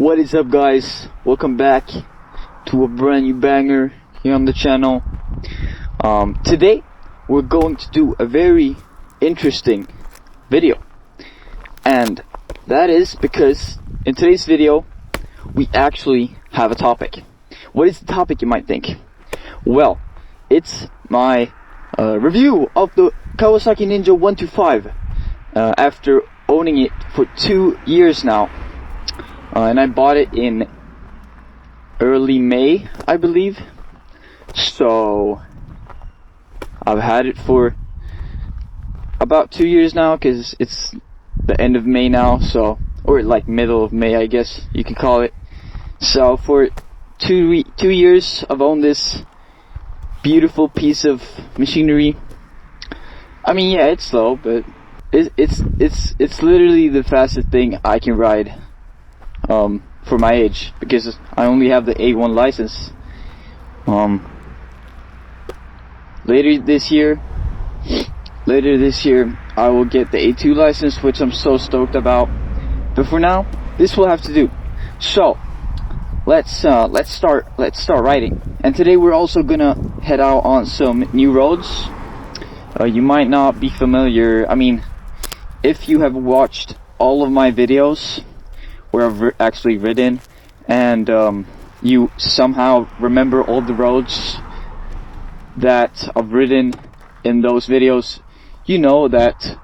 What is up, guys? Welcome back to a brand new banger here on the channel. Today we're going to do a very interesting video, and that is because in today's video we actually have a topic. What is the topic, you might think? Well, it's my review of the Kawasaki Ninja 125 after owning it for 2 years now. And I bought it in early May, I believe. So I've had it for about 2 years now, because it's the end of May now, so, or like middle of May, I guess you could call it. So for 2 years I've owned this beautiful piece of machinery. I mean, yeah, it's slow, but it's literally the fastest thing I can ride for my age, because I only have the A1 license. Later this year I will get the A2 license, which I'm so stoked about. But for now, this will have to do. So let's start riding. And today we're also gonna head out on some new roads. You might not be familiar. I mean, if you have watched all of my videos where I've actually ridden, and you somehow remember all the roads that I've ridden in those videos, you know that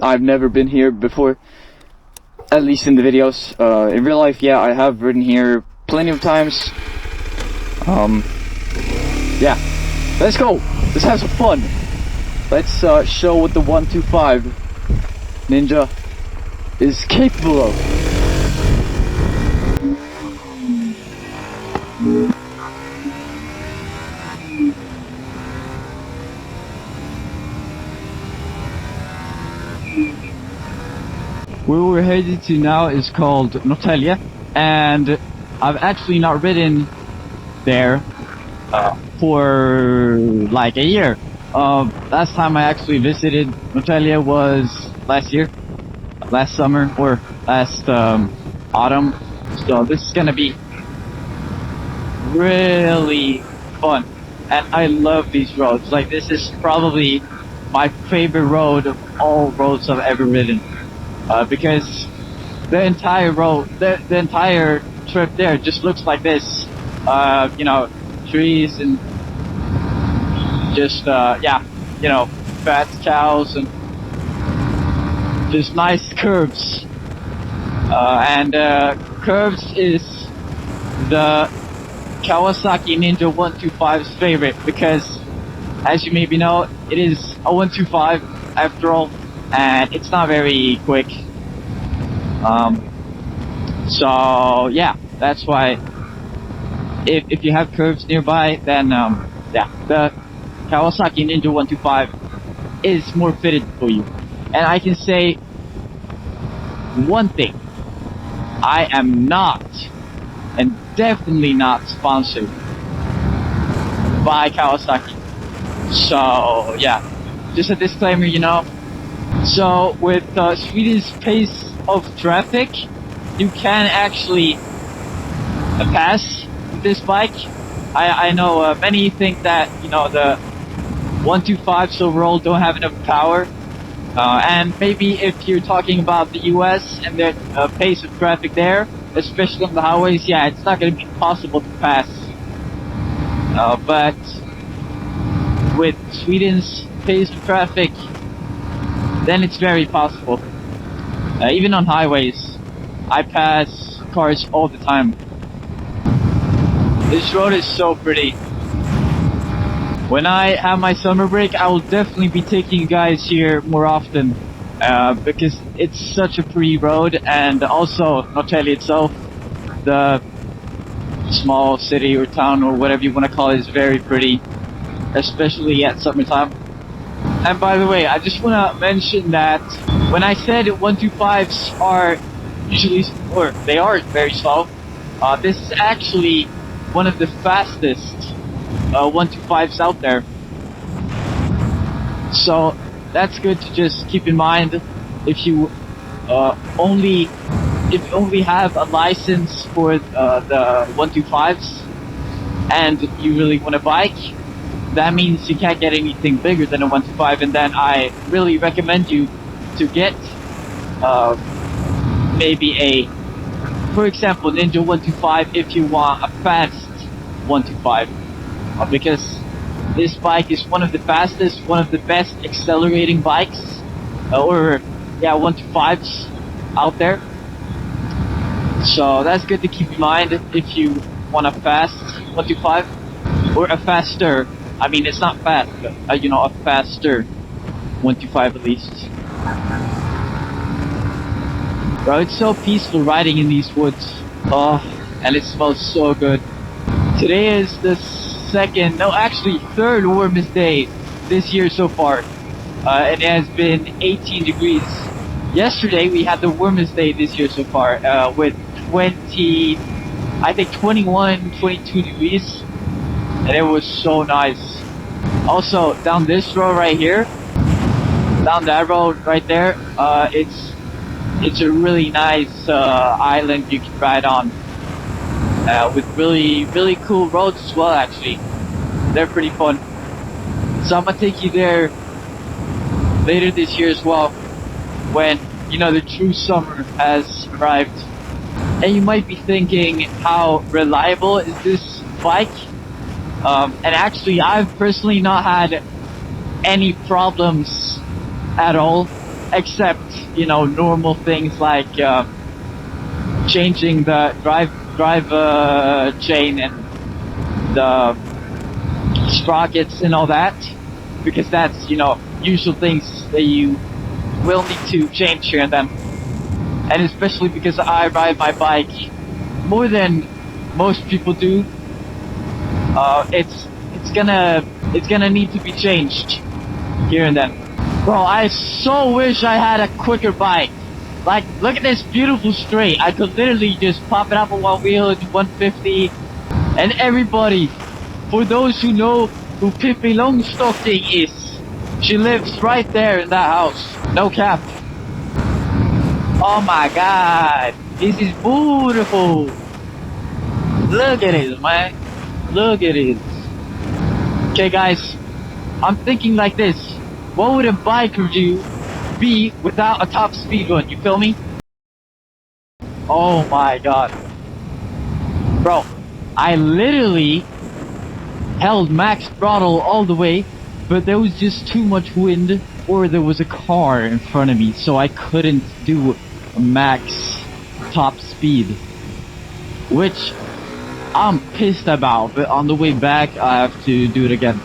I've never been here before, at least in the videos. In real life, yeah, I have ridden here plenty of times. Yeah, let's go, let's have some fun. Let's show what the 125 Ninja is capable of. Where we're headed to now is called Norrtälje, and I've actually not ridden there for like a year. Last time I actually visited Norrtälje was last summer, or last autumn. So this is gonna be really fun, and I love these roads. Like, this is probably my favorite road of all roads I've ever ridden, because the entire road, the entire trip there just looks like this. You know, trees and just yeah, you know, fat cows and just nice curves. And curves is the Kawasaki Ninja 125's favorite, because as you maybe know, it is a 125 after all, and it's not very quick. So yeah, that's why if you have curves nearby, then yeah, the Kawasaki Ninja 125 is more fitted for you. And I can say one thing: I am not, and definitely not, sponsored by Kawasaki. So yeah, just a disclaimer, you know. So with Sweden's pace of traffic, you can actually pass this bike. I know many think that, you know, the 125s overall don't have enough power. And maybe if you're talking about the US and the pace of traffic there, especially on the highways, yeah, it's not going to be possible to pass. But with Sweden's pace of traffic, then it's very possible. Even on highways, I pass cars all the time. This road is so pretty. When I have my summer break, I will definitely be taking you guys here more often, because it's such a pretty road. And also Norrtälje itself, the small city or town or whatever you want to call it, is very pretty, especially at summertime. And by the way, I just want to mention that when I said 125s are usually, or they are very slow, this is actually one of the fastest 125s out there. So that's good to just keep in mind if you only if you only have a license for the 125s and you really want a bike, that means you can't get anything bigger than a 125, and then I really recommend you to get maybe for example, Ninja 125 if you want a fast 125, because this bike is one of the fastest, one of the best accelerating bikes, or yeah, 125s out there. So that's good to keep in mind if you want a fast 125 or a faster. I mean, it's not fast, but a faster 125 at least. Bro, it's so peaceful riding in these woods. Oh, and it smells so good. Today is the third warmest day this year so far. And it has been 18 degrees. Yesterday we had the warmest day this year so far, with 21, 22 degrees. And it was so nice. Also, down this road right here, down that road right there, it's a really nice island you can ride on, with really, really cool roads as well, actually. They're pretty fun. So I'm gonna take you there later this year as well, when, the true summer has arrived. And you might be thinking, how reliable is this bike? And actually, I've personally not had any problems at all, except, normal things like changing the drive chain and the sprockets and all that, because that's, usual things that you will need to change here and then. And especially because I ride my bike more than most people do, it's gonna need to be changed here and then. Bro, I so wish I had a quicker bike. Like, look at this beautiful straight. I could literally just pop it up on one wheel at 150. And everybody, for those who know who Pippi Longstocking is, she lives right there in that house. No cap. Oh my god. This is beautiful. Look at it, man. Look at it. Okay, guys. I'm thinking like this. What would a bike review be without a top speed run? You feel me? Oh my god. Bro, I literally held max throttle all the way, but there was just too much wind, or there was a car in front of me, so I couldn't do max top speed, which I'm pissed about. But on the way back I have to do it again.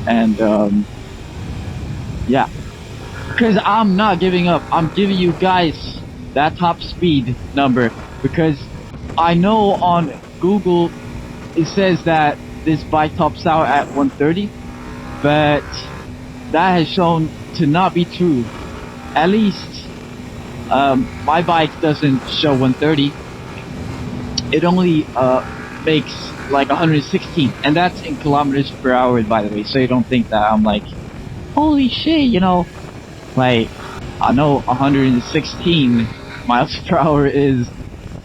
And yeah, because I'm not giving up. I'm giving you guys that top speed number, because I know on Google it says that this bike tops out at 130, but that has shown to not be true. At least my bike doesn't show 130. It only makes like 116, and that's in kilometers per hour, by the way, so you don't think that I'm like, holy shit, like, I know 116 miles per hour is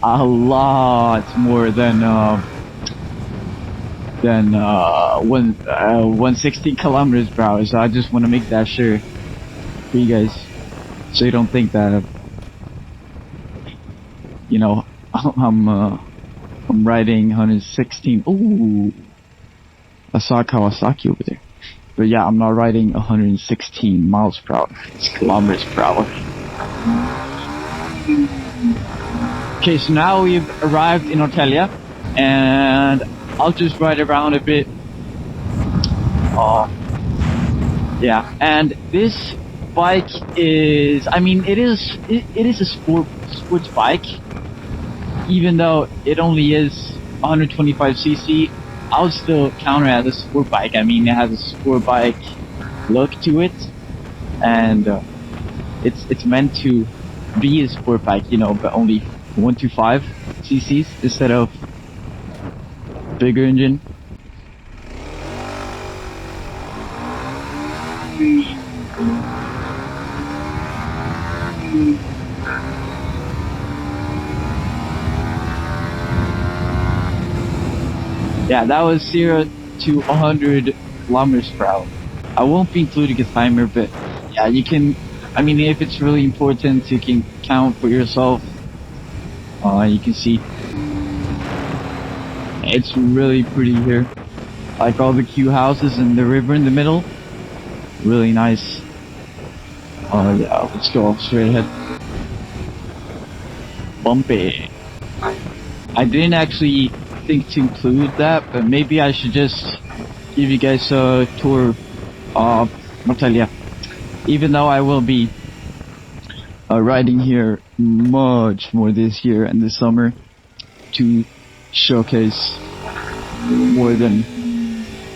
a lot more than 160 kilometers per hour. So I just want to make that sure for you guys, so you don't think that I'm riding 116. Ooh, I saw a Kawasaki over there. But yeah, I'm not riding 116 miles per hour. It's kilometers per hour. Okay, so now we've arrived in Norrtälje, and I'll just ride around a bit. Yeah, and this bike is, it is a sports bike, even though it only is 125cc. I'll still counter as a sport bike. It has a sport bike look to it, and it's meant to be a sport bike, but only 125 cc's instead of bigger engine. Yeah, that was 0 to 100 kilometers per hour. I won't be including a timer, but yeah, you can. I mean, if it's really important, you can count for yourself. You can see it's really pretty here. Like all the Q houses and the river in the middle. Really nice. Yeah, let's go straight ahead. Bumpy. I didn't actually think to include that, but maybe I should just give you guys a tour of Natalia. Even though I will be riding here much more this year and this summer to showcase more than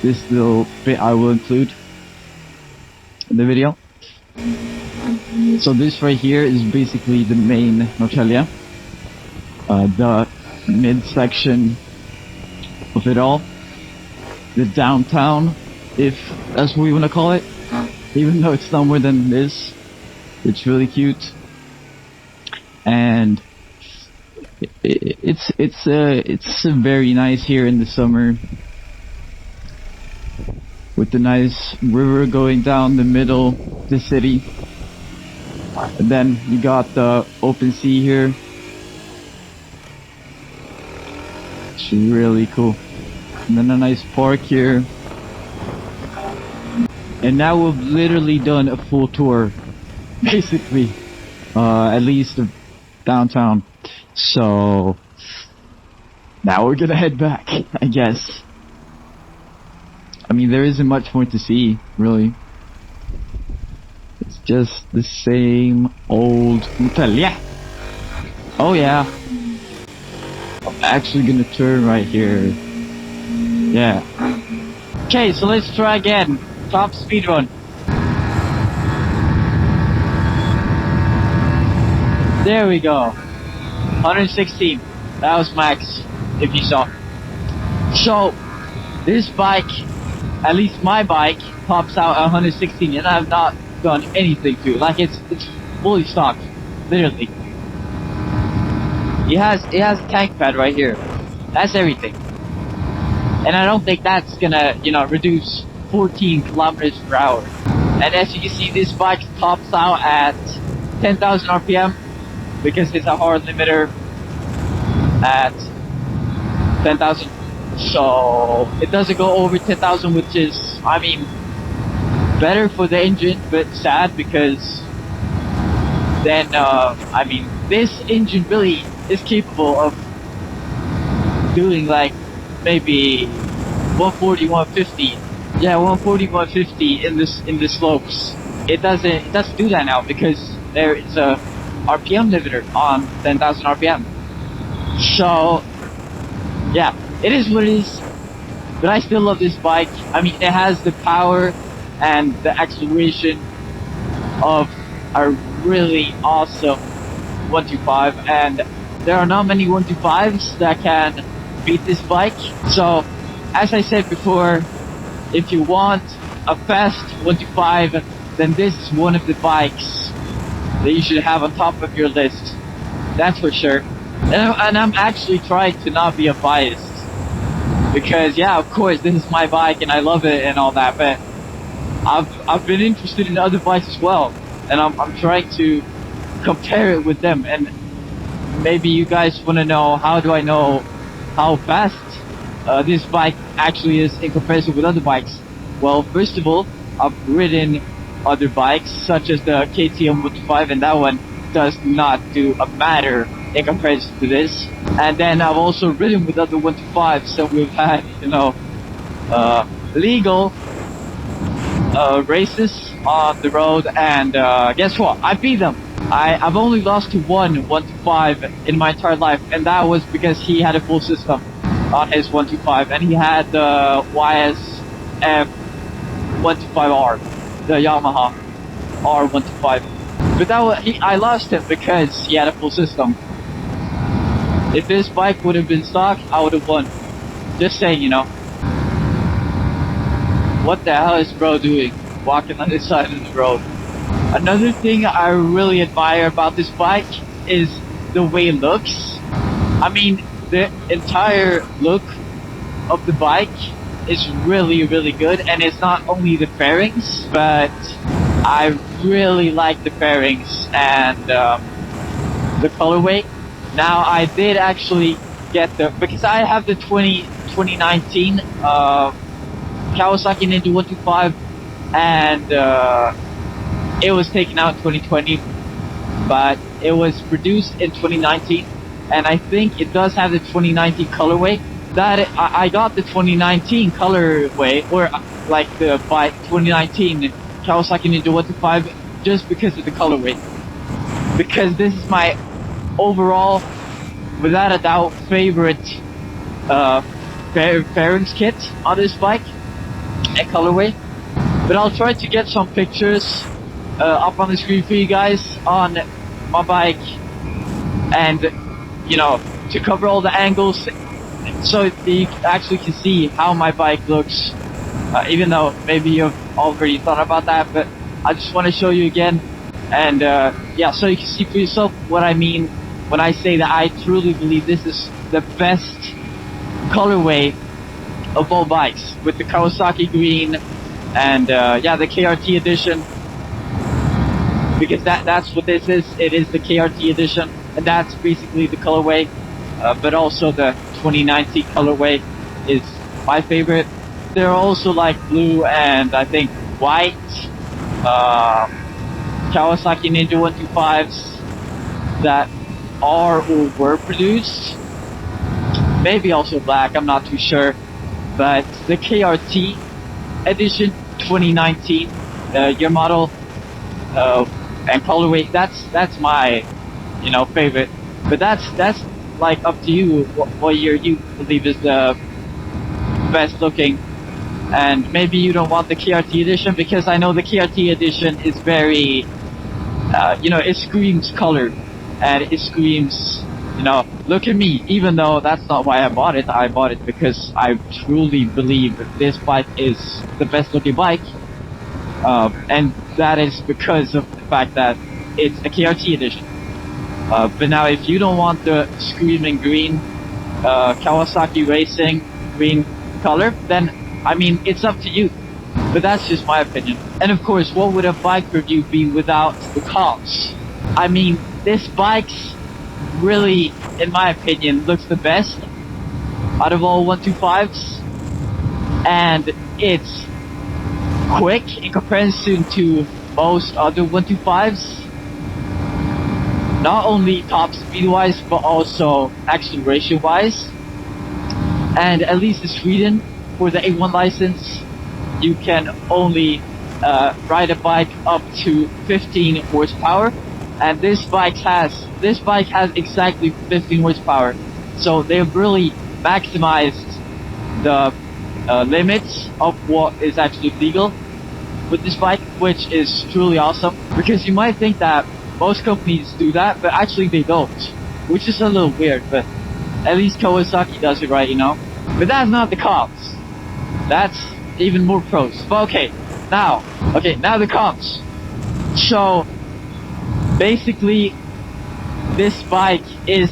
this little bit I will include in the video. So this right here is basically the main Natalia, the midsection of it all, the downtown, if that's what we want to call it, even though it's not more than this. It's really cute, and it's very nice here in the summer, with the nice river going down the middle of the city. And then you got the open sea here. It's really cool. And then a nice park here. And now we've literally done a full tour, basically, at least of downtown. So now we're gonna head back, I guess. I mean, there isn't much more to see, really. It's just the same old Natalia. Oh yeah. I'm actually gonna turn right here. Yeah. Okay, so let's try again. Top speed run. There we go. 116. That was max, if you saw. So, this bike, at least my bike, pops out at 116, and I've not done anything to it. Like it's fully stocked, literally. It has a tank pad right here. That's everything. And I don't think that's gonna, reduce 14 kilometers per hour. And as you can see, this bike tops out at 10,000 RPM because it's a hard limiter at 10,000. So it doesn't go over 10,000, which is, I mean, better for the engine, but sad because then, I mean, this engine really is capable of doing like maybe 140, 150. Yeah, 140, 150 in the slopes. It doesn't do that now because there is a RPM limiter on 10,000 RPM. So, yeah, it is what it is. But I still love this bike. I mean, it has the power and the acceleration of a really awesome 125, and there are not many 125s that can beat this bike. So, as I said before, if you want a fast 125, then this is one of the bikes that you should have on top of your list. That's for sure. And I'm actually trying to not be a biased, because yeah, of course, this is my bike and I love it and all that, but I've been interested in other bikes as well, and I'm trying to compare it with them. And maybe you guys want to know, how do I know how fast this bike actually is in comparison with other bikes? Well, first of all, I've ridden other bikes such as the KTM 125, and that one does not do a matter in comparison to this. And then I've also ridden with other 125s, so we've had, legal races on the road, and guess what? I beat them. I've only lost to one 125 in my entire life, and that was because he had a full system on his 125, and he had the YSF 125R, the Yamaha R125. But I lost him because he had a full system. If this bike would have been stock, I would have won. Just saying, What the hell is bro doing? Walking on this side of the road. Another thing I really admire about this bike is the way it looks. I mean, the entire look of the bike is really, really good, and it's not only the fairings, but I really like the fairings and the colorway. Now I did actually get because I have the 2019 Kawasaki Ninja 125, and it was taken out in 2020, but it was produced in 2019, and I think it does have the 2019 colorway. I got the 2019 colorway, or like the 2019 Kawasaki Ninja 125, just because of the colorway. Because this is my overall, without a doubt, favorite fairings kit on this bike and colorway. But I'll try to get some pictures up on the screen for you guys on my bike, and to cover all the angles, so you actually can see how my bike looks, even though maybe you've already thought about that, but I just want to show you again, and yeah, so you can see for yourself what I mean when I say that I truly believe this is the best colorway of all bikes, with the Kawasaki green and yeah, the KRT edition, because that's what this is. It is the KRT edition, and that's basically the colorway, but also the 2019 colorway is my favorite. There are also like blue and I think white Kawasaki Ninja 125s that are or were produced. Maybe also black, I'm not too sure. But the KRT edition 2019, year model and colorway, that's my favorite. But that's like up to you what year you believe is the best looking. And maybe you don't want the KRT edition, because I know the KRT edition is very it screams color, and it screams look at me, even though that's not why I bought it. I bought it because I truly believe that this bike is the best looking bike, and that is because of the fact that it's a KRT edition. But now if you don't want the screaming green Kawasaki Racing green color, then I mean, it's up to you. But that's just my opinion. And of course, what would a bike review be without the cons? I mean, this bike's really, in my opinion, looks the best out of all 125s, and it's quick in comparison to most other 125s. Not only top speed wise, but also acceleration wise. And at least in Sweden, for the A1 license, you can only ride a bike up to 15 horsepower, and this bike has exactly 15 horsepower. So they've really maximized the limits of what is actually legal with this bike, which is truly awesome. Because you might think that most companies do that, but actually they don't, which is a little weird. But at least Kawasaki does it right, But that's not the cons. That's even more pros. But okay, now the cons. So basically, this bike is,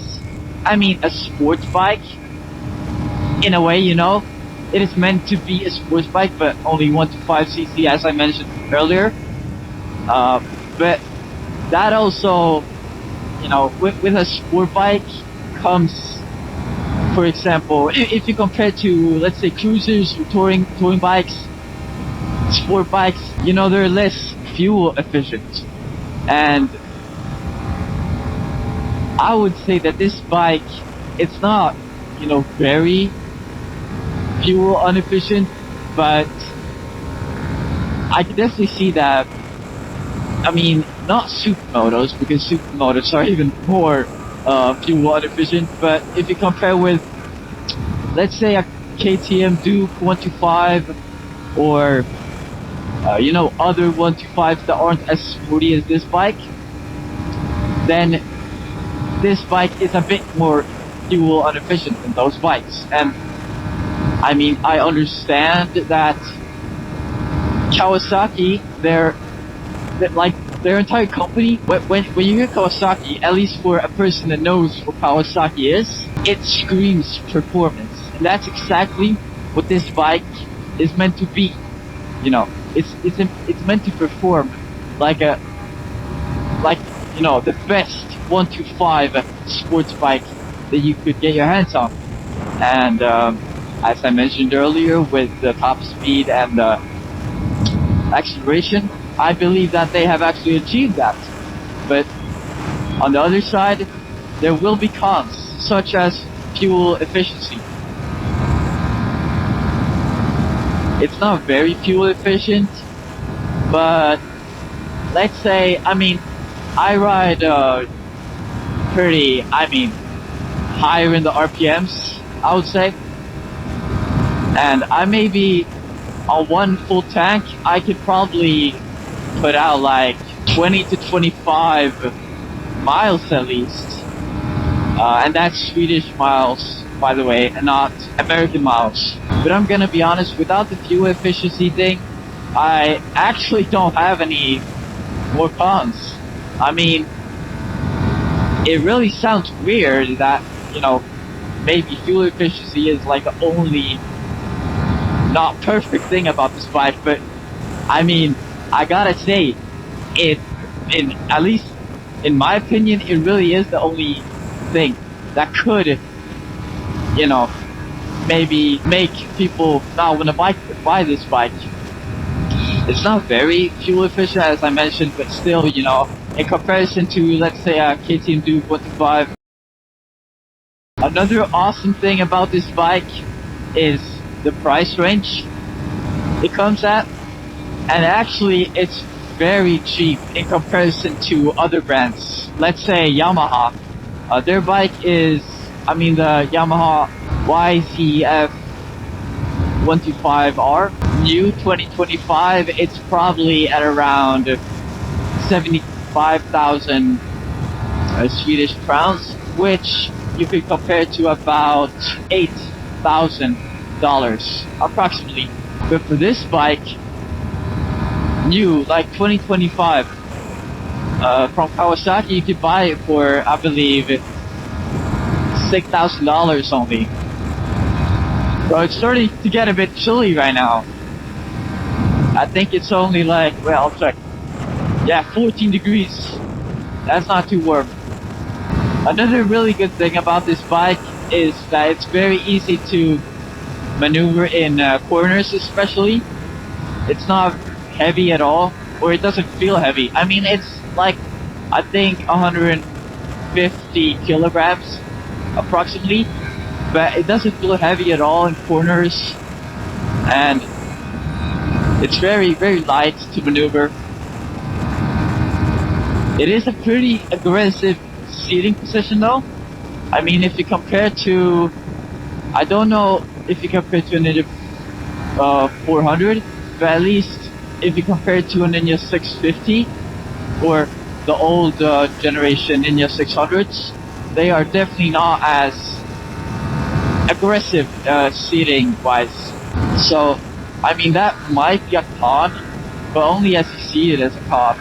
a sports bike in a way. It is meant to be a sports bike, but only 125cc, as I mentioned earlier. But that also, with a sport bike comes, for example, if you compare to, let's say, cruisers or touring bikes, sport bikes, they're less fuel efficient. And I would say that this bike, it's not, very fuel inefficient, but I can definitely see that. Not supermotos, because supermotos are even more fuel inefficient, but if you compare with, let's say, a KTM Duke 125, or other 125s that aren't as sporty as this bike, then this bike is a bit more fuel inefficient than those bikes. And I understand that Kawasaki, their entire company, when you hear Kawasaki, at least for a person that knows what Kawasaki is, it screams performance. And that's exactly what this bike is meant to be. You know, it's meant to perform like a the best 125 sports bike that you could get your hands on. And as I mentioned earlier, with the top speed and the acceleration, I believe that they have actually achieved that. But on the other side, there will be cons, such as fuel efficiency. It's not very fuel efficient, but let's say, I ride pretty, higher in the RPMs, I would say. And I maybe, on one full tank, I could probably put out like 20 to 25 miles at least. And that's Swedish miles, by the way, and not American miles. But I'm gonna be honest, without the fuel efficiency thing, I actually don't have any more cons. It really sounds weird that, maybe fuel efficiency is like the only not perfect thing about this bike, but I gotta say, at least in my opinion, it really is the only thing that could, maybe make people not want to buy this bike. It's not very fuel efficient, as I mentioned, but still, in comparison to, let's say, a KTM Duke 125. Another awesome thing about this bike is the price range it comes at, and actually it's very cheap in comparison to other brands. Let's say Yamaha. Their bike is, the Yamaha YZF 125R. New 2025, it's probably at around 75,000 Swedish crowns, which you could compare to about $8,000 approximately. But for this bike, new, like 2025, from Kawasaki, you could buy it for, I believe, $6,000 only. So it's starting to get a bit chilly right now. I think it's only like, well, I'll check. Yeah, 14 degrees. That's not too warm. Another really good thing about this bike is that it's very easy to maneuver in corners, especially. It's not heavy at all, or it doesn't feel heavy. It's like, I think 150 kilograms approximately, but it doesn't feel heavy at all in corners, and it's very, very light to maneuver. It is a pretty aggressive seating position though. If you compare to, I don't know if you compare to a Ninja 400, but at least if you compare it to a Ninja 650 or the old generation Ninja 600s, they are definitely not as aggressive seating wise. So that might be a con, but only as you see it as a con,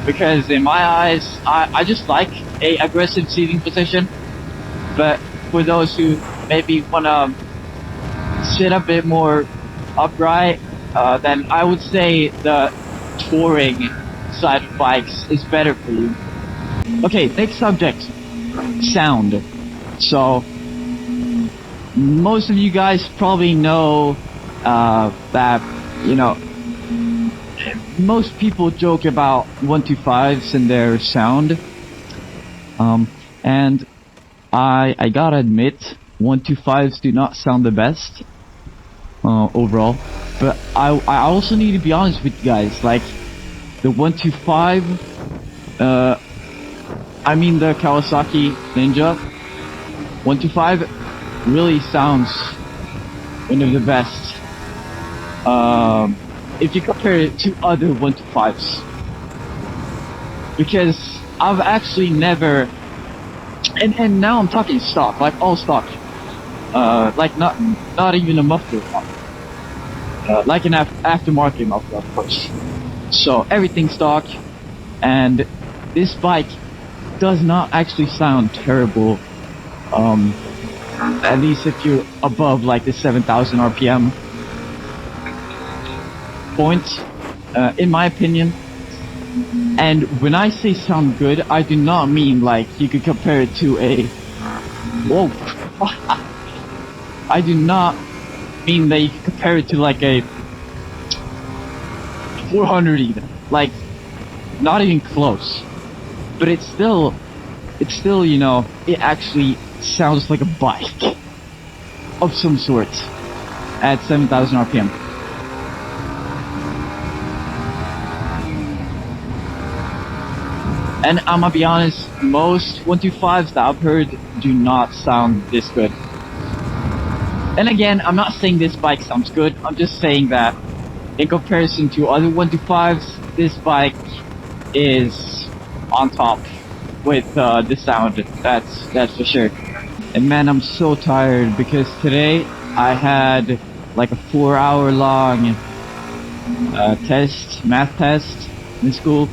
because in my eyes I just like a aggressive seating position. But for those who maybe wanna sit a bit more upright, then I would say the touring side of bikes is better for you. Okay, next subject, sound. So most of you guys probably know that, most people joke about 125s and their sound. And I gotta admit, 125s do not sound the best overall. But I also need to be honest with you guys. Like, the 125, the Kawasaki Ninja 125 really sounds one of the best. If you compare it to other 125s, because I've actually never, and now I'm talking stock, like all stock, like not even a muffler, like an aftermarket muffler, of course. So everything stock, and this bike does not actually sound terrible. At least if you're above like the 7,000 RPM point, in my opinion. And when I say sound good, I do not mean like you could compare it to a... Whoa! I do not mean that you could compare it to like a 400 even. Like, not even close. But it's still, you know, it actually sounds like a bike of some sort at 7,000 RPM. And I'm gonna be honest, most 125s that I've heard do not sound this good. And again, I'm not saying this bike sounds good, I'm just saying that in comparison to other 125s, this bike is on top with the sound, that's for sure. And man, I'm so tired because today I had like a 4-hour long math test in school.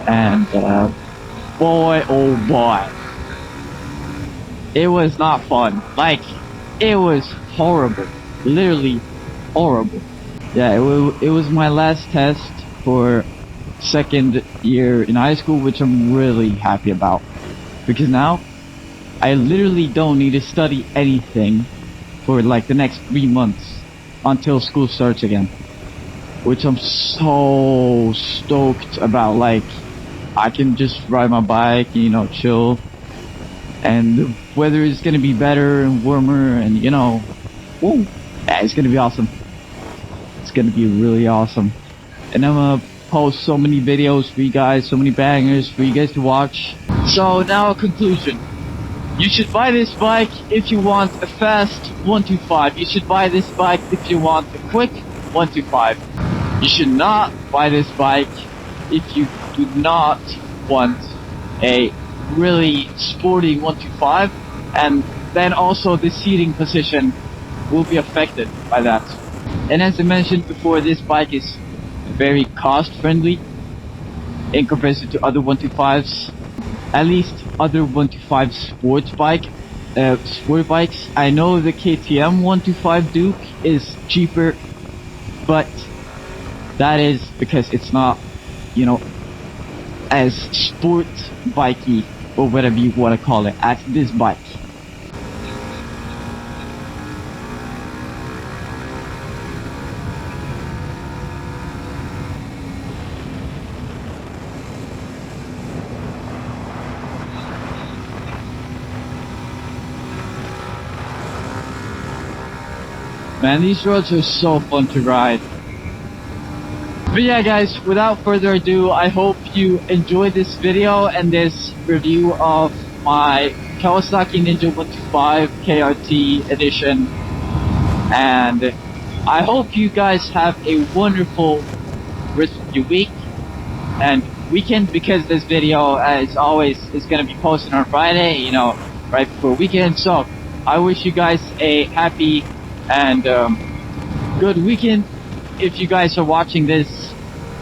And boy, oh boy, it was not fun. Like, it was horrible, literally horrible. Yeah, it was my last test for second year in high school, which I'm really happy about, because now I literally don't need to study anything for like the next 3 months until school starts again, which I'm so stoked about. Like, I can just ride my bike, you know, chill, and the weather is gonna be better and warmer, and you know, woo, yeah, it's gonna be awesome. It's gonna be really awesome. And I'm gonna post so many videos for you guys, so many bangers for you guys to watch. So now a conclusion. You should buy this bike if you want a fast 125. You should buy this bike if you want a quick 125. You should not buy this bike if you do not want a really sporty 125, and then also the seating position will be affected by that. And as I mentioned before, this bike is very cost friendly in comparison to other 125s. At least other 125 sport bikes. I know the KTM 125 Duke is cheaper, but that is because it's not, you know, as sport bikey or whatever you want to call it as this bike. Man, these roads are so fun to ride. But yeah guys, without further ado, I hope you enjoyed this video and this review of my Kawasaki Ninja 125 KRT edition. And I hope you guys have a wonderful rest of your week and weekend, because this video, as always, is going to be posted on Friday, you know, right before weekend. So I wish you guys a happy and good weekend if you guys are watching this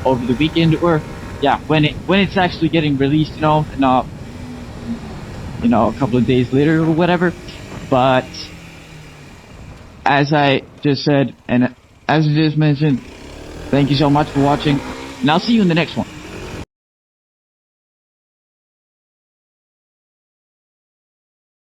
over the weekend, or yeah, when it's actually getting released, you know, not, you know, a couple of days later or whatever. But as I just said, and as I just mentioned, thank you so much for watching, and I'll see you in the next one.